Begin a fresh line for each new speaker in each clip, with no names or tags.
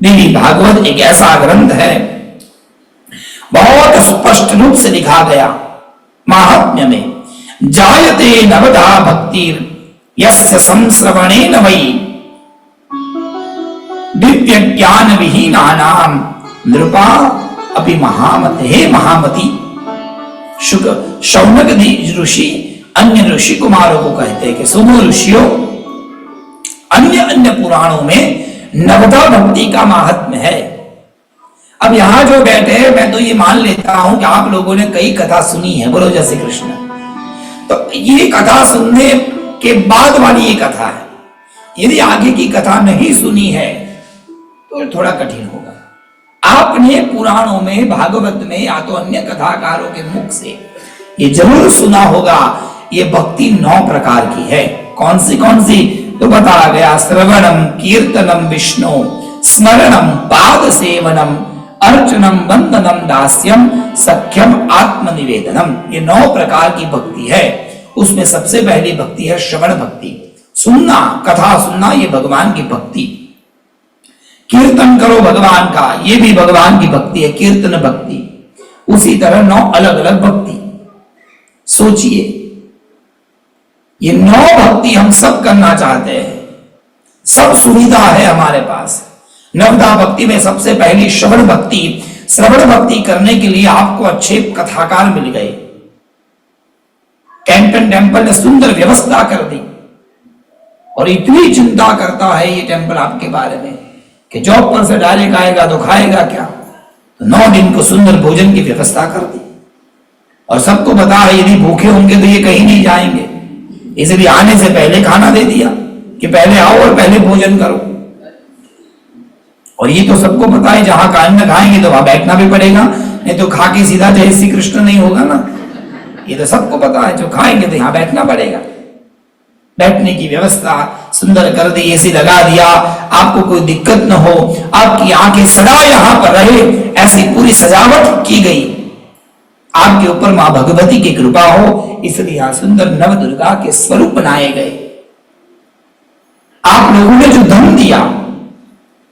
देवी भागवत एक ऐसा ग्रंथ है, बहुत स्पष्ट रूप से लिखा गया महात्म्य में, जायते नवधा भक्तिर यस्य संश्रवणेन वै दिव्य ज्ञान विहीनानाम नृपा अपि महामते। हे महामती, शौनक ऋषि अन्य ऋषि कुमारों को कहते हैं कि सुनो ऋषियों, अन्य अन्य पुराणों में नवधा भक्ति का महात्म्य है। अब यहां जो बैठे हैं, मैं तो ये मान लेता हूं कि आप लोगों ने कई कथा सुनी है, बोलो जय श्री कृष्ण। तो ये कथा सुनने के बाद वाली ये कथा है, यदि आगे की कथा नहीं सुनी है तो थोड़ा कठिन होगा। आपने पुराणों में, भागवत में या तो अन्य कथाकारों के मुख से ये जरूर सुना होगा, ये भक्ति 9 प्रकार की है। कौन सी तो बताया गया, श्रवणम कीर्तनम विष्णु, स्मरणम पाद सेवनम, अर्चनम वंदनम दास्यम, सख्यम आत्मनिवेदनम। ये 9 प्रकार की भक्ति है। उसमें सबसे पहली भक्ति है श्रवण भक्ति, सुनना, कथा सुनना, ये भगवान की भक्ति। कीर्तन करो भगवान का, ये भी भगवान की भक्ति है, कीर्तन भक्ति। उसी तरह 9 अलग अलग भक्ति। सोचिए, ये 9 भक्ति हम सब करना चाहते हैं, सब सुविधा है हमारे पास। नवधा भक्ति में सबसे पहली श्रवण भक्ति। श्रवण भक्ति करने के लिए आपको अच्छे कथाकार मिल गए। कैंटन टेम्पल ने सुंदर व्यवस्था कर दी, और इतनी चिंता करता है ये टेम्पल आपके बारे में कि जॉब पर से डायरेक्ट आएगा तो खाएगा क्या। तो 9 दिन को सुंदर भोजन की व्यवस्था कर दी, और सबको पता है यदि भूखे होंगे तो ये कहीं नहीं जाएंगे, इसलिए आने से पहले खाना दे दिया कि पहले आओ और पहले भोजन करो। और ये तो सबको पता है, जहां का अन्न खाएंगे तो वहां बैठना भी पड़ेगा, नहीं तो खा के सीधा जय श्री कृष्ण नहीं होगा ना। ये तो सबको पता है, जो खाएंगे तो यहां बैठना पड़ेगा। बैठने की व्यवस्था सुंदर कर दी, एसी लगा दिया, आपको कोई दिक्कत न हो, आपकी आंखें सदा यहां पर रहे, ऐसी पूरी सजावट की गई। आपके ऊपर मां भगवती की कृपा हो, इसलिए यहां सुंदर नव दुर्गा के स्वरूप बनाए गए। आप लोगों ने जो धन दिया,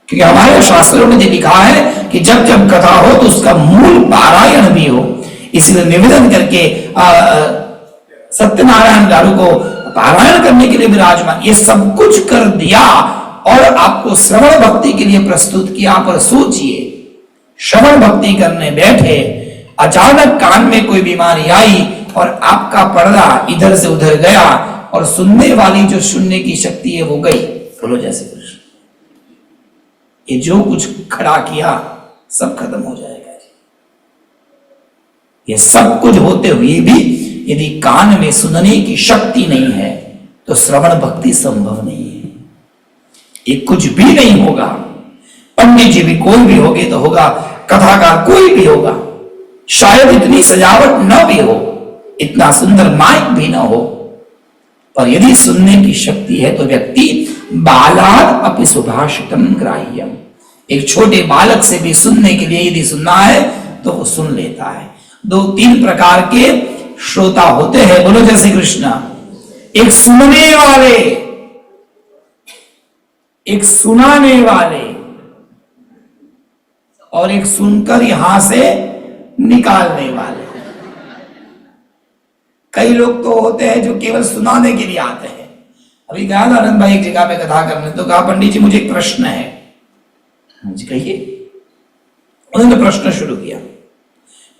क्योंकि हमारे शास्त्रों में लिखा है कि जब जब कथा हो तो उसका मूल पारायण भी हो, इसलिए निवेदन करके सत्यनारायण दारू को पारायण करने के लिए विराजमान, ये सब कुछ कर दिया और आपको श्रवण भक्ति के लिए प्रस्तुत किया। पर सोचिए, श्रवण भक्ति करने बैठे, अचानक कान में कोई बीमारी आई और आपका पर्दा इधर से उधर गया, और सुनने वाली जो सुनने की शक्ति है वो गई। बोलो जैसे कृष्ण, ये जो कुछ खड़ा किया सब खत्म हो जाएगा। ये सब कुछ होते हुए भी यदि कान में सुनने की शक्ति नहीं है तो श्रवण भक्ति संभव नहीं है। ये कुछ भी नहीं होगा। पंडित जी भी कोई भी होगे तो होगा, कथाकार कोई भी होगा, शायद इतनी सजावट न भी हो, इतना सुंदर माइक भी ना हो, पर यदि सुनने की शक्ति है तो व्यक्ति बालाद अपि सुभाषितम ग्राह्यम, एक छोटे बालक से भी सुनने के लिए यदि सुनना है तो वो सुन लेता है। 2-3 प्रकार के श्रोता होते हैं, बोलो जय श्री कृष्ण। एक सुनने वाले, एक सुनाने वाले, और एक सुनकर यहां से निकालने वाले। कई लोग तो होते हैं जो केवल सुनाने के लिए आते हैं। अभी गया था आनंद भाई एक जगह पे कथा करने, तो कहा पंडित जी मुझे एक प्रश्न है। मुझे कहिए। उन्होंने प्रश्न शुरू किया,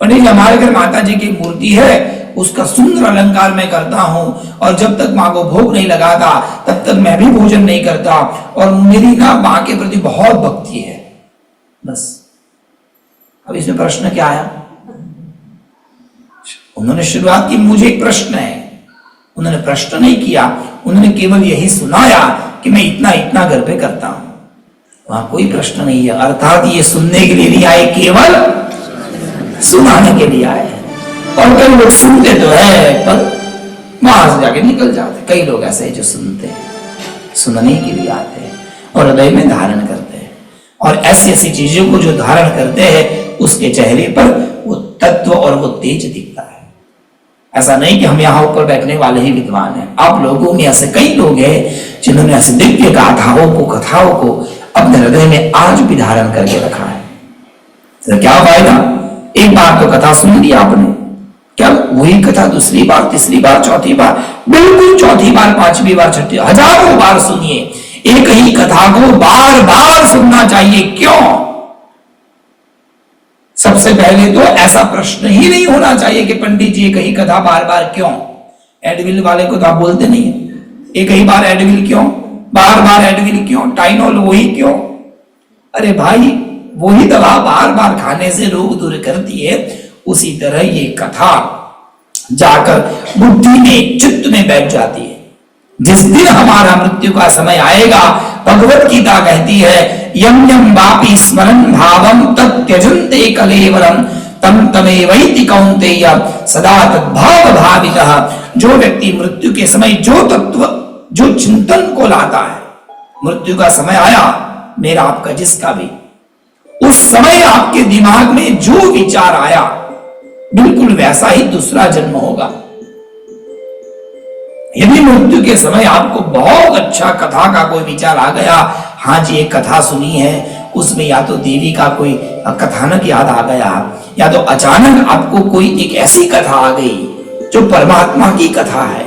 पंडित जी हमारे घर माता जी की मूर्ति है, उसका सुंदर अलंकार मैं करता हूं, और जब तक मां को भोग नहीं लगाता तब तक मैं भी भोजन नहीं करता, और मेरी ना मां के प्रति बहुत भक्ति है। बस। अब इसमें प्रश्न क्या आया? उन्होंने शुरुआत की, मुझे एक प्रश्न है। उन्होंने प्रश्न नहीं किया, उन्होंने केवल यही सुनाया कि मैं इतना इतना घर पे करता हूं। वहां कोई प्रश्न नहीं है, अर्थात ये सुनने के लिए नहीं आए, केवल सुनाने के लिए आए। और कई लोग सुनते तो है पर वहां से जाके निकल जाते। कई लोग ऐसे हैं जो सुनते हैं, सुनने के लिए आते हैं और हृदय में धारण करते हैं, और ऐसी ऐसी चीजों को जो धारण करते हैं उसके चेहरे पर वो तत्व और वो तेज दिखता है। ऐसा नहीं कि हम यहाँ ऊपर बैठने वाले ही विद्वान हैं। आप लोगों में ऐसे कई लोग हैं जिन्होंने ऐसे दिव्य गाथाओं को, कथाओं को अपने हृदय में आज भी धारण करके रखा है। तो क्या फायदा, एक बार तो कथा सुन ली आपने, क्या वही कथा दूसरी बार, तीसरी बार, चौथी बार, बिल्कुल चौथी बार, पांचवी बार, छठी, हजारों बार सुनिए। एक ही कथा को बार बार सुनना चाहिए। क्यों? सबसे पहले तो ऐसा प्रश्न ही नहीं होना चाहिए कि पंडित जी एक ही कथा बार बार क्यों। एडविल वाले को तो आप बोलते नहीं, एक ही बार एडविल क्यों, बार बार एडविल क्यों, टाइनोल वही क्यों। अरे भाई, वही दवा बार बार खाने से रोग दूर करती है, उसी तरह ये कथा जाकर बुद्धि में, चित्त में बैठ जाती है। जिस दिन हमारा मृत्यु का समय आएगा, भगवत गीता कहती है, यम यम वापि स्मरन् भावम तत्यजन्ते कलेवरम तम तमेवैति कौन्तेय सदा तद्भाव भावितः। जो व्यक्ति मृत्यु के समय जो तत्व, जो चिंतन को लाता है, मृत्यु का समय आया मेरा आपका जिसका भी, उस समय आपके दिमाग में जो विचार आया बिल्कुल वैसा ही दूसरा जन्म होगा। यदि मृत्यु के समय आपको बहुत अच्छा कथा का कोई विचार आ गया, हाँ जी एक कथा सुनी है, उसमें या तो देवी का कोई कथानक याद आ गया, या तो अचानक आपको कोई एक ऐसी कथा आ गई जो परमात्मा की कथा है,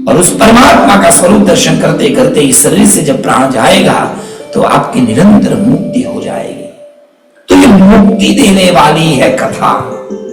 और उस परमात्मा का स्वरूप दर्शन करते करते इस शरीर से जब प्राण जाएगा तो आपकी निरंतर मुक्ति हो जाएगी। तो ये मुक्ति देने वाली है कथा।